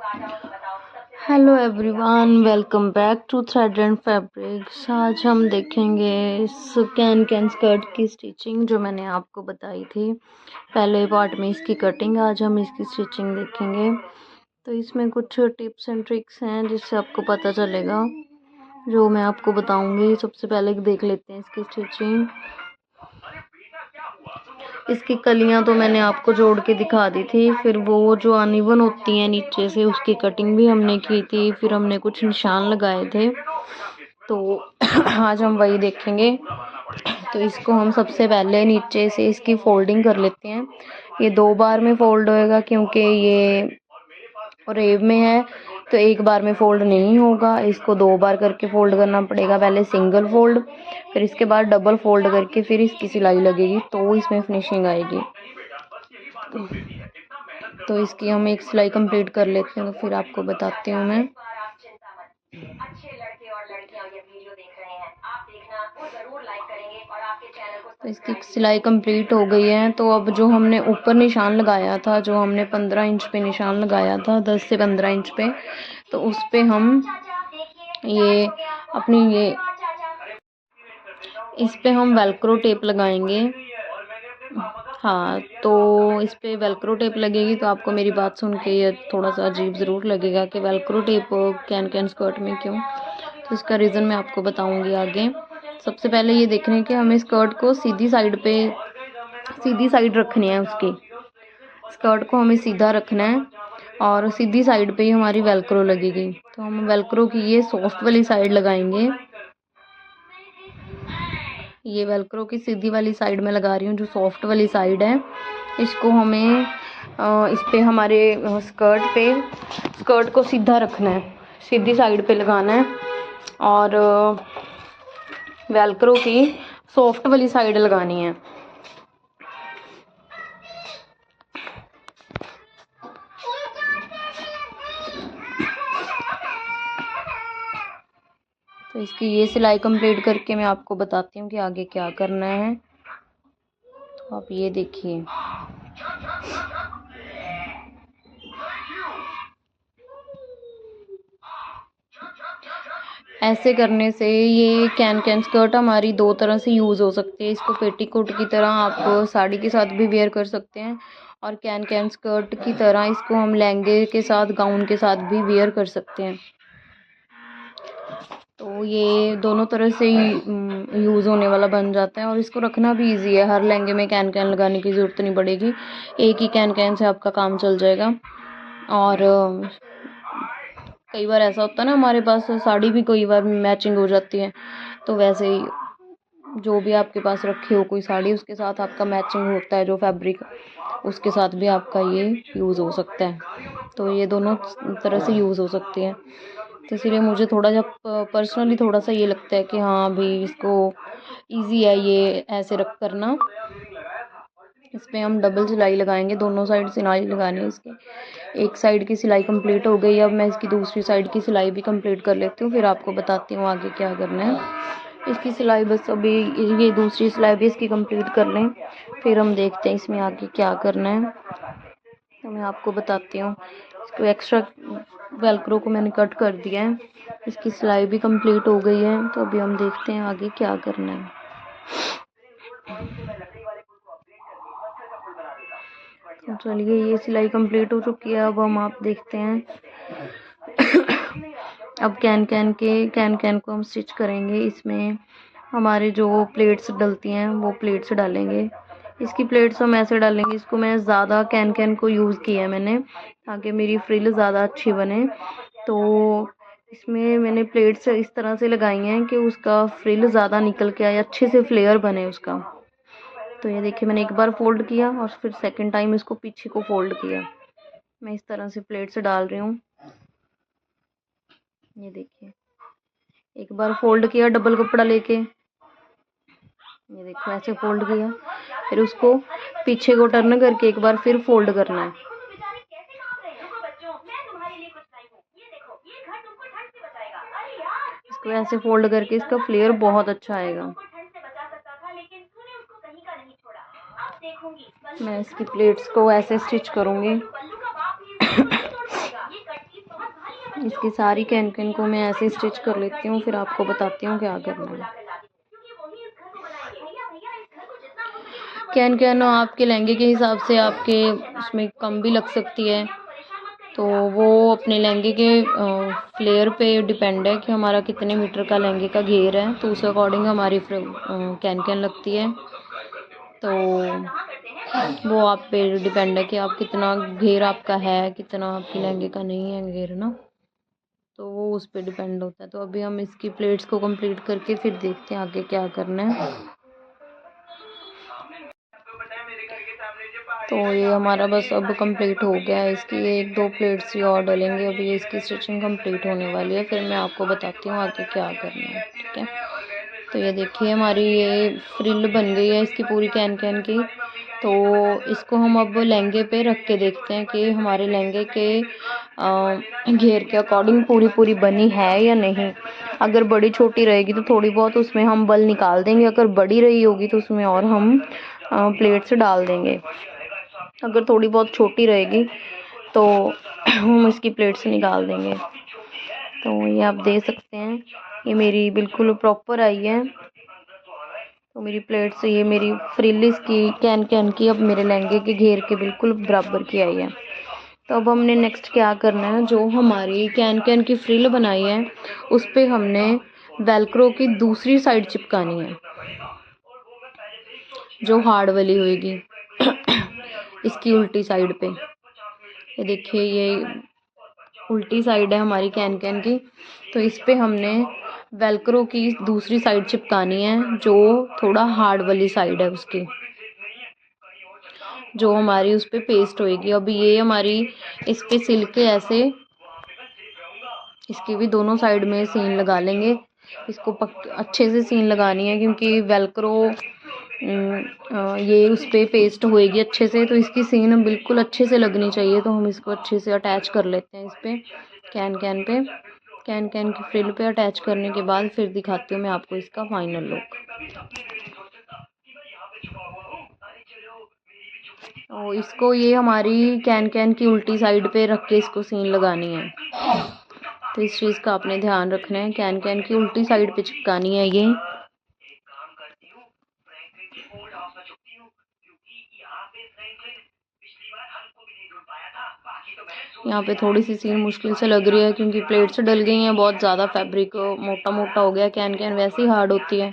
Hello everyone, welcome back to thread and fabrics. आज हम देखेंगे इस कैन स्कर्ट की स्टिचिंग जो मैंने आपको बताई थी पहले पार्ट में, इसकी कटिंग। आज हम इसकी स्टिचिंग देखेंगे। तो इसमें कुछ टिप्स एंड ट्रिक्स हैं जिससे आपको पता चलेगा, जो मैं आपको बताऊंगी। सबसे पहले देख लेते हैं इसकी स्टिचिंग। इसकी कलियां तो मैंने आपको जोड़ के दिखा दी थी, फिर वो जो अनइवन होती हैं नीचे से उसकी कटिंग भी हमने की थी, फिर हमने कुछ निशान लगाए थे। तो आज हम वही देखेंगे। तो इसको हम सबसे पहले नीचे से इसकी फोल्डिंग कर लेते हैं। ये 2 बार में फोल्ड होएगा क्योंकि ये रेव में है, तो एक बार में फोल्ड नहीं होगा। इसको 2 बार करके फोल्ड करना पड़ेगा। पहले सिंगल फोल्ड, फिर इसके बाद डबल फोल्ड करके फिर इसकी सिलाई लगेगी, तो इसमें फिनिशिंग आएगी। तो इसकी हम एक सिलाई कंप्लीट कर लेते हैं, तो फिर आपको बताती हूँ मैं। तो इसकी सिलाई कंप्लीट हो गई है। तो अब जो हमने ऊपर निशान लगाया था, जो हमने 15 इंच पे निशान लगाया था, 10 से 15 इंच पे, तो उस पे हम ये अपनी इस पे हम वेलक्रो टेप लगाएंगे। हाँ, तो इस पे वेलक्रो टेप लगेगी। तो आपको मेरी बात सुन के ये थोड़ा सा अजीब ज़रूर लगेगा कि वेलक्रो टेप कैन स्कर्ट में क्यों। तो इसका रीज़न मैं आपको बताऊंगी आगे। सबसे पहले ये देखने कि हमें स्कर्ट को सीधी साइड रखनी है। उसकी स्कर्ट को हमें सीधा रखना है और सीधी साइड पे ही हमारी वेलक्रो लगेगी। तो हम वेलक्रो की ये सॉफ्ट वाली साइड लगाएंगे। ये वेलक्रो की सीधी वाली साइड में लगा रही हूँ, जो सॉफ्ट वाली साइड है। इसको हमें इस पे हमारे स्कर्ट को सीधा रखना है, सीधी साइड पे लगाना है और वेलक्रो की सॉफ्ट वाली साइड लगानी है। तो इसकी ये सिलाई कंप्लीट करके मैं आपको बताती हूँ कि आगे क्या करना है। तो आप ये देखिए, ऐसे करने से ये कैन स्कर्ट हमारी 2 तरह से यूज़ हो सकती है। इसको पेटीकोट की तरह आप साड़ी के साथ भी वेयर कर सकते हैं, और कैन स्कर्ट की तरह इसको हम लहंगे के साथ, गाउन के साथ भी वेयर कर सकते हैं। तो ये दोनों तरह से यूज़ होने वाला बन जाता है, और इसको रखना भी इजी है। हर लहंगे में कैन लगाने की ज़रूरत नहीं पड़ेगी, एक ही कैन से आपका काम चल जाएगा। और कई बार ऐसा होता है ना, हमारे पास साड़ी भी कई बार मैचिंग हो जाती है, तो वैसे ही जो भी आपके पास रखी हो कोई साड़ी, उसके साथ आपका मैचिंग होता है जो फैब्रिक, उसके साथ भी आपका ये यूज़ हो सकता है। तो ये दोनों तरह से यूज़ हो सकती है। तो इसीलिए मुझे थोड़ा सा पर्सनली थोड़ा सा ये लगता है कि हाँ भाई, इसको ईजी है ये ऐसे रख करना। इस पर हम डबल सिलाई लगाएंगे, दोनों साइड सिलाई लगानी है इसकी। एक साइड की सिलाई कंप्लीट हो गई, अब मैं इसकी दूसरी साइड की सिलाई भी कंप्लीट कर लेती हूँ, फिर आपको बताती हूँ आगे क्या करना है। इसकी सिलाई बस अभी ये दूसरी सिलाई भी इसकी कंप्लीट कर लें, फिर हम देखते हैं इसमें आगे क्या करना है। तो मैं आपको बताती हूँ। इसको एक्स्ट्रा वेलक्रो को मैंने कट कर दिया है, इसकी सिलाई भी कंप्लीट हो गई है। तो अभी हम देखते हैं आगे क्या करना है। तो चलिए, ये सिलाई कंप्लीट हो चुकी है। अब हम आप देखते हैं अब कैन को हम स्टिच करेंगे। इसमें हमारे जो प्लेट्स डलती हैं वो प्लेट्स डालेंगे। इसकी प्लेट्स हम ऐसे डालेंगे, इसको मैं ज़्यादा कैन को यूज़ किया है मैंने, ताकि मेरी फ्रिल ज़्यादा अच्छी बने। तो इसमें मैंने प्लेट्स इस तरह से लगाई हैं कि उसका फ्रिल ज़्यादा निकल के आए, अच्छे से फ्लेयर बने उसका। तो ये देखिए, मैंने एक बार फोल्ड किया और फिर सेकंड टाइम इसको पीछे को फोल्ड किया। मैं इस तरह से प्लेट्स डाल रही हूँ। ये देखिए, एक बार फोल्ड किया डबल कपड़ा लेके, ये देखो ऐसे फोल्ड किया, फिर उसको पीछे को टर्न करके एक बार फिर फोल्ड करना है। इसको ऐसे फोल्ड करके इसका फ्लेयर बहुत अच्छा आएगा। मैं इसकी प्लेट्स को ऐसे स्टिच करूंगी। इसकी सारी कैन को मैं ऐसे स्टिच कर लेती हूँ, फिर आपको बताती हूँ क्या करना है। कैन आपके लहंगे के हिसाब से आपके उसमें कम भी लग सकती है, तो वो अपने लहंगे के फ्लेयर पे डिपेंड है कि हमारा कितने मीटर का लहंगे का घेर है, तो उस अकॉर्डिंग हमारी कैन लगती है। तो वो आप पे डिपेंड है कि आप कितना घेर आपका है, कितना आपके लहंगे का नहीं है घेर ना, तो वो उस पर डिपेंड होता है। तो अभी हम इसकी प्लेट्स को कंप्लीट करके फिर देखते हैं आगे क्या करना है। तो ये हमारा बस अब कंप्लीट हो गया है, इसकी 1-2 प्लेट्स ही और डलेंगे, अभी इसकी स्टिचिंग कंप्लीट होने वाली है, फिर मैं आपको बताती हूँ आगे क्या करना है। ठीक है, तो ये देखिए हमारी ये फ्रिल बन गई है इसकी पूरी कैन की। तो इसको हम अब लहंगे पे रख के देखते हैं कि हमारे लहंगे के घेर के अकॉर्डिंग पूरी बनी है या नहीं। अगर बड़ी छोटी रहेगी तो थोड़ी बहुत उसमें हम बल निकाल देंगे, अगर बड़ी रही होगी तो उसमें और हम प्लेट्स डाल देंगे। अगर थोड़ी बहुत छोटी रहेगी तो हम इसकी प्लेट्स निकाल देंगे। तो ये आप देख सकते हैं, ये मेरी बिल्कुल प्रॉपर आई है। तो मेरी प्लेट्स, ये मेरी फ्रिल इसकी कैन की अब मेरे लहंगे के घेर के बिल्कुल बराबर की आई है। तो अब हमने नेक्स्ट क्या करना है, जो हमारी कैन की फ्रिल बनाई है उस पर हमने वेलक्रो की दूसरी साइड चिपकानी है, जो हार्ड वाली होएगी इसकी उल्टी साइड पे। ये देखिए ये उल्टी साइड है हमारी कैन की, तो इस पे हमने वेलक्रो की दूसरी साइड चिपकानी है, जो थोड़ा हार्ड वाली साइड है उसकी, जो हमारी उस पे पेस्ट होएगी। अब ये हमारी इस पे सिल के ऐसे इसकी भी दोनों साइड में सीन लगा लेंगे। इसको अच्छे से सीन लगानी है, क्योंकि वेलक्रो ये उस पे पेस्ट होएगी अच्छे से, तो इसकी सीन बिल्कुल अच्छे से लगनी चाहिए। तो हम इसको अच्छे से अटैच कर लेते हैं इस पे कैन की फ्रिल पे अटैच करने के बाद फिर दिखाती हूँ मैं आपको इसका फाइनल लुक। तो इसको ये हमारी कैन की उल्टी साइड पे रख के इसको सीन लगानी है, तो इस चीज़ का आपने ध्यान रखना है। कैन की उल्टी साइड पे चिपकानी है ये। यहाँ पे थोड़ी सी सीन मुश्किल से लग रही है, क्योंकि प्लेट्स डल गई हैं, बहुत ज़्यादा फैब्रिक मोटा हो गया। कैन वैसे ही हार्ड होती है,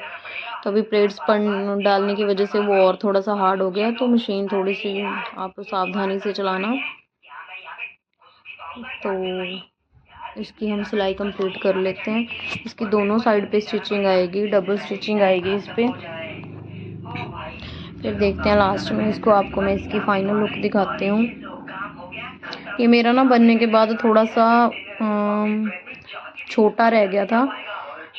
तो अभी प्लेट्स पर डालने की वजह से वो और थोड़ा सा हार्ड हो गया। तो मशीन थोड़ी सी आप सावधानी से चलाना। तो इसकी हम सिलाई कंप्लीट कर लेते हैं। इसकी दोनों साइड पे स्टिचिंग आएगी, डबल स्टिचिंग आएगी इस पे। फिर देखते हैं लास्ट में इसको आपको मैं इसकी फाइनल लुक दिखाती हूँ। ये मेरा ना बनने के बाद थोड़ा सा छोटा रह गया था,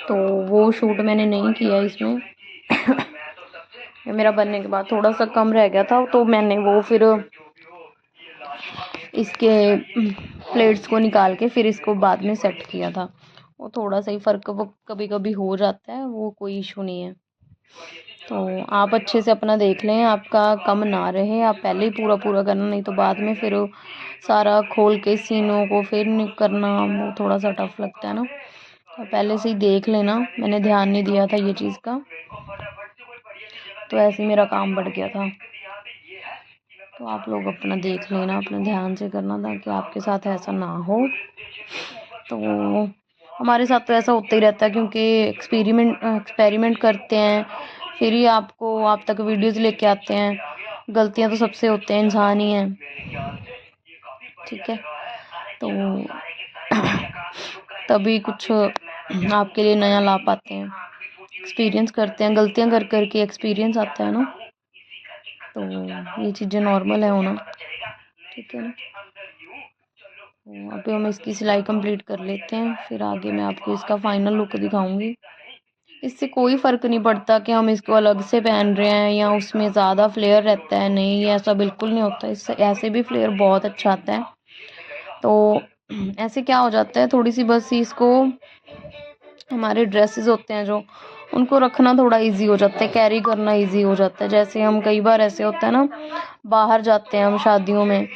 तो वो शूट मैंने नहीं किया इसमें। ये मेरा बनने के बाद थोड़ा सा कम रह गया था, तो मैंने वो फिर इसके प्लेट्स को निकाल के फिर इसको बाद में सेट किया था। वो थोड़ा सा ही फ़र्क कभी कभी हो जाता है, वो कोई इशू नहीं है। तो आप अच्छे से अपना देख लें, आपका कम ना रहे। आप पहले ही पूरा करना, नहीं तो बाद में फिर सारा खोल के सीनों को फिर करना वो थोड़ा सा टफ लगता है ना। तो पहले से ही देख लेना, मैंने ध्यान नहीं दिया था ये चीज़ का, तो ऐसे ही मेरा काम बढ़ गया था। तो आप लोग अपना देख लेना, अपने ध्यान से करना, ताकि आपके साथ ऐसा ना हो। तो हमारे साथ तो ऐसा होता ही रहता है, क्योंकि एक्सपेरिमेंट करते हैं, फिर ही आप तक वीडियोस लेके आते हैं। गलतियां तो सबसे होते हैं, इंसान ही हैं। ठीक है, तो तभी कुछ आपके लिए नया ला पाते हैं। एक्सपीरियंस करते हैं, गलतियां कर करके एक्सपीरियंस आता है ना। तो ये चीज़ें नॉर्मल है होना। ठीक है ना। अभी हम इसकी सिलाई कंप्लीट कर लेते हैं, फिर आगे मैं आपको इसका फाइनल लुक दिखाऊंगी। इससे कोई फ़र्क नहीं पड़ता कि हम इसको अलग से पहन रहे हैं या उसमें ज़्यादा फ्लेयर रहता है, नहीं, ऐसा बिल्कुल नहीं होता। इससे ऐसे भी फ्लेयर बहुत अच्छा आता है। तो ऐसे क्या हो जाता है, थोड़ी सी बस इसको, हमारे ड्रेसेस होते हैं जो, उनको रखना थोड़ा इजी हो जाता है, कैरी करना इजी हो जाता है। जैसे हम कई बार ऐसे होता है ना, बाहर जाते हैं हम शादियों में,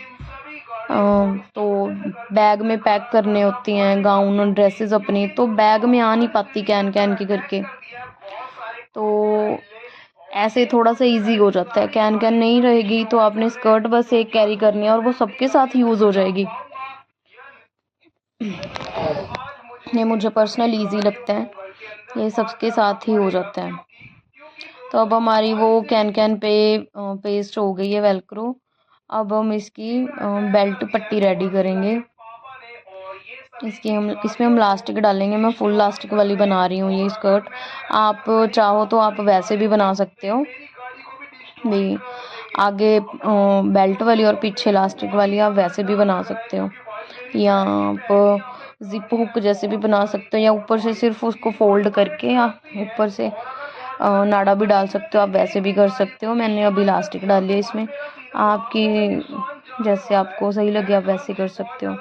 तो बैग में पैक करने होती हैं गाउन ड्रेसेस अपनी, तो बैग में आ नहीं पाती कैन कैन की करके, तो ऐसे थोड़ा सा इजी हो जाता है। कैन कैन नहीं रहेगी तो आपने स्कर्ट बस एक कैरी करनी है और वो सबके साथ यूज़ हो जाएगी। ये मुझे पर्सनल इजी लगता है, ये सबके साथ ही हो जाता है। तो अब हमारी वो कैन कैन पे पेस्ट हो गई है वेलक्रो। अब हम इसकी बेल्ट पट्टी रेडी करेंगे। इसमें हम लास्टिक डालेंगे। मैं फुल लास्टिक वाली बना रही हूँ ये स्कर्ट। आप चाहो तो आप वैसे भी बना सकते हो भी, आगे बेल्ट वाली और पीछे लास्टिक वाली आप वैसे भी बना सकते हो, या आप जिप हुक जैसे भी बना सकते हो, या ऊपर से सिर्फ उसको फोल्ड करके या ऊपर से नाड़ा भी डाल सकते हो, आप वैसे भी कर सकते हो। मैंने अभी इलास्टिक डाली है इसमें, आपकी जैसे आपको सही लगे आप वैसे कर सकते हो।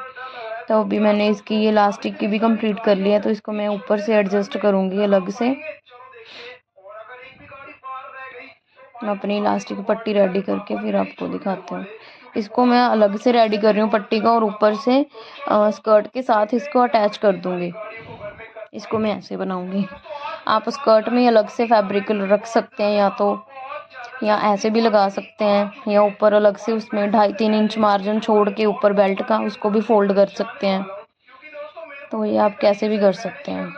तो अभी मैंने इसकी ये इलास्टिक की भी कंप्लीट कर लिया है, तो इसको मैं ऊपर से एडजस्ट करूँगी अलग से। अपनी इलास्टिक पट्टी रेडी करके फिर आपको दिखाते हूँ। इसको मैं अलग से रेडी कर रही हूँ पट्टी का, और ऊपर से स्कर्ट के साथ इसको अटैच कर दूँगी। इसको मैं ऐसे बनाऊँगी। आप स्कर्ट में अलग से फैब्रिक रख सकते हैं, या ऐसे भी लगा सकते हैं, या ऊपर अलग से उसमें 2.5-3 इंच मार्जिन छोड़ के ऊपर बेल्ट का उसको भी फोल्ड कर सकते हैं। तो ये आप कैसे भी कर सकते हैं,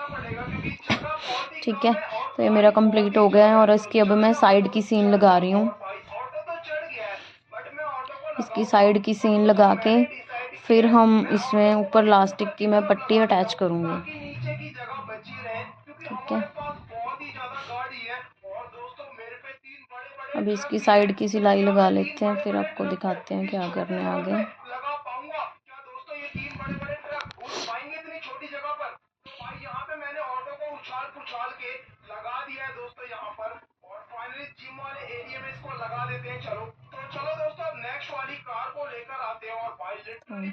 ठीक है। तो ये मेरा कंप्लीट हो गया है, और इसकी अब मैं साइड की सीन लगा रही हूँ। इसकी साइड की सीन लगा के फिर हम इसमें ऊपर लास्टिक की मैं पट्टी अटैच करूँगी, ठीक है। अब इसकी साइड की सिलाई लगा लेते हैं, फिर आपको दिखाते हैं क्या करना है आगे।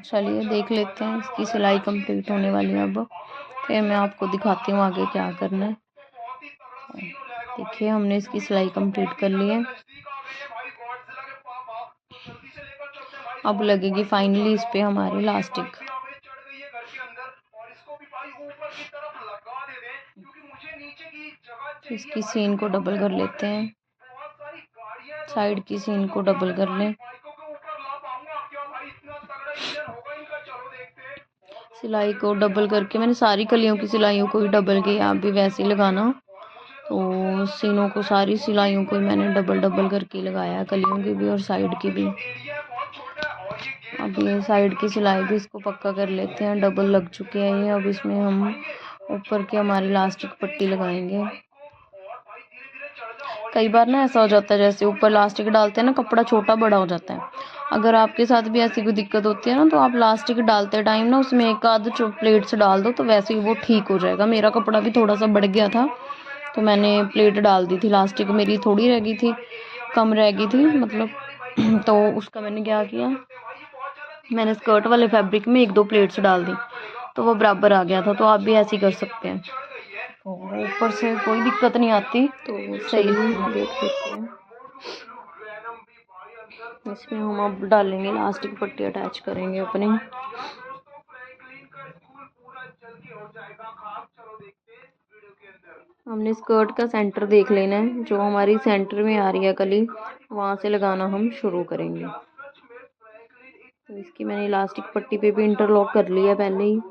चलिए देख लेते हैं, इसकी सिलाई कंप्लीट होने वाली है अब, फिर मैं आपको दिखाती हूँ आगे क्या करना है। देखिए हमने इसकी सिलाई कंप्लीट कर ली है। अब लगेगी फाइनली इस पे हमारी इलास्टिक। इसकी सीन को डबल कर लेते हैं, साइड की सीन को डबल कर लें। सिलाई को डबल करके मैंने सारी कलियों की सिलाइयों को ही डबल किया, आप भी वैसे ही लगाना। तो सीनों को सारी सिलाइयों को मैंने डबल डबल करके लगाया, कलियों की भी और साइड की भी। अब ये साइड की सिलाई भी इसको पक्का कर लेते हैं, डबल लग चुके हैं ये। अब इसमें हम ऊपर की हमारी इलास्टिक पट्टी लगाएंगे। कई बार ना ऐसा हो जाता है, जैसे ऊपर इलास्टिक डालते हैं ना, कपड़ा छोटा बड़ा हो जाता है। अगर आपके साथ भी ऐसी कोई दिक्कत होती है ना, तो आप इलास्टिक डालते टाइम ना उसमें एक आध प्लेट्स डाल दो, तो वैसे ही वो ठीक हो जाएगा। मेरा कपड़ा भी थोड़ा सा बढ़ गया था, तो मैंने प्लेट डाल दी थी। इलास्टिक मेरी थोड़ी रह गई थी, कम रह गई थी मतलब तो उसका मैंने क्या किया, मैंने स्कर्ट वाले फैब्रिक में 1-2 प्लेट्स डाल दी, तो वो बराबर आ गया था। तो आप भी ऐसे ही कर सकते हैं, ऊपर से कोई दिक्कत नहीं आती। तो सही देख लेते हैं। इसमें हम अब डालेंगे इलास्टिक पट्टी, अटैच करेंगे अपनी। हमने स्कर्ट का सेंटर देख लेना है, जो हमारी सेंटर में आ रही है कली, वहाँ से लगाना हम शुरू करेंगे। तो इसकी मैंने इलास्टिक पट्टी पे भी इंटरलॉक कर लिया पहले ही।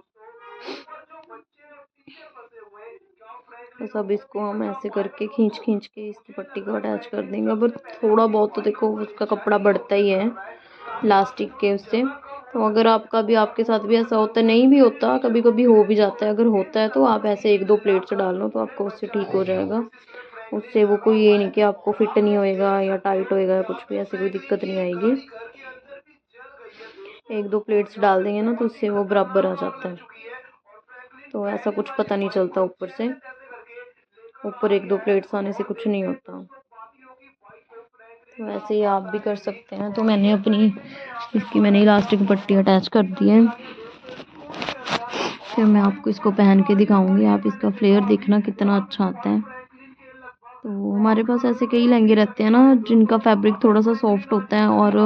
बस अब इसको हम ऐसे करके खींच के इसकी पट्टी को अटैच कर देंगे। अब थोड़ा बहुत तो देखो उसका कपड़ा बढ़ता ही है इलास्टिक के उससे। तो अगर आपका भी, आपके साथ भी ऐसा होता है, नहीं भी होता, कभी कभी हो भी जाता है, अगर होता है तो आप ऐसे 1-2 प्लेट्स डाल लो, तो आपको उससे ठीक हो जाएगा। उससे वो कोई ये नहीं कि आपको फिट नहीं होएगा या टाइट होएगा या कुछ भी, ऐसी कोई दिक्कत नहीं आएगी। 1-2 प्लेट्स डाल देंगे ना, तो उससे वो बराबर आ जाता है, तो ऐसा कुछ पता नहीं चलता। ऊपर 1-2 प्लेट्स आने से कुछ नहीं होता। तो ऐसे ही आप भी कर सकते हैं। तो मैंने इसकी इलास्टिक पट्टी अटैच कर दी है। फिर मैं आपको इसको पहन के दिखाऊंगी, आप इसका फ्लेयर देखना कितना अच्छा आता है। तो हमारे पास ऐसे कई लहंगे रहते हैं ना जिनका फैब्रिक थोड़ा सा सॉफ्ट होता है और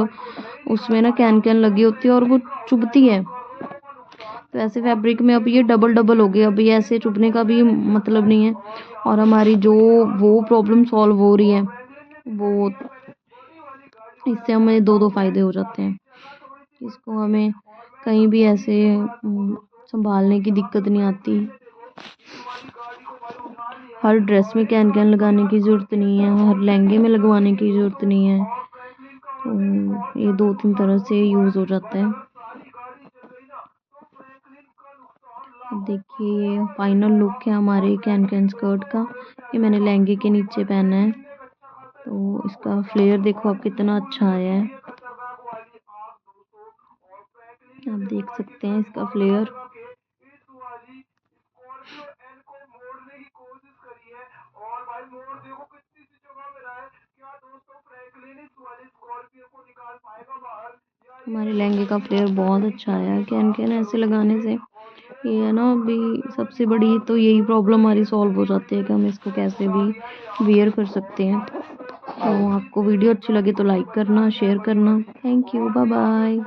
उसमें ना कैन कैन लगी होती है और वो चुभती है। तो ऐसे फैब्रिक में अब ये डबल डबल हो गया, अब ये ऐसे चुभने का भी मतलब नहीं है। और हमारी जो वो प्रॉब्लम सॉल्व हो रही है, वो इससे हमें दो दो फायदे हो जाते हैं। इसको हमें कहीं भी ऐसे संभालने की दिक्कत नहीं आती। हर ड्रेस में कैन कैन लगाने की ज़रूरत नहीं है, हर लहंगे में लगवाने की ज़रूरत नहीं है। तो ये दो तीन तरह से यूज़ हो जाता है। अब देखिए ये फाइनल लुक है हमारे कैन कैन स्कर्ट का। ये मैंने लहंगे के नीचे पहना है। तो इसका फ्लेयर देखो आप कितना अच्छा आया है, आप देख सकते हैं इसका फ्लेयर। हमारे लहंगे का फ्लेयर बहुत अच्छा आया है कैन कैन ऐसे लगाने से। ये है ना, अभी सबसे बड़ी तो यही प्रॉब्लम हमारी सॉल्व हो जाती है कि हम इसको कैसे भी वेयर कर सकते हैं। तो आपको वीडियो अच्छी लगे तो लाइक करना, शेयर करना। Thank you, bye bye.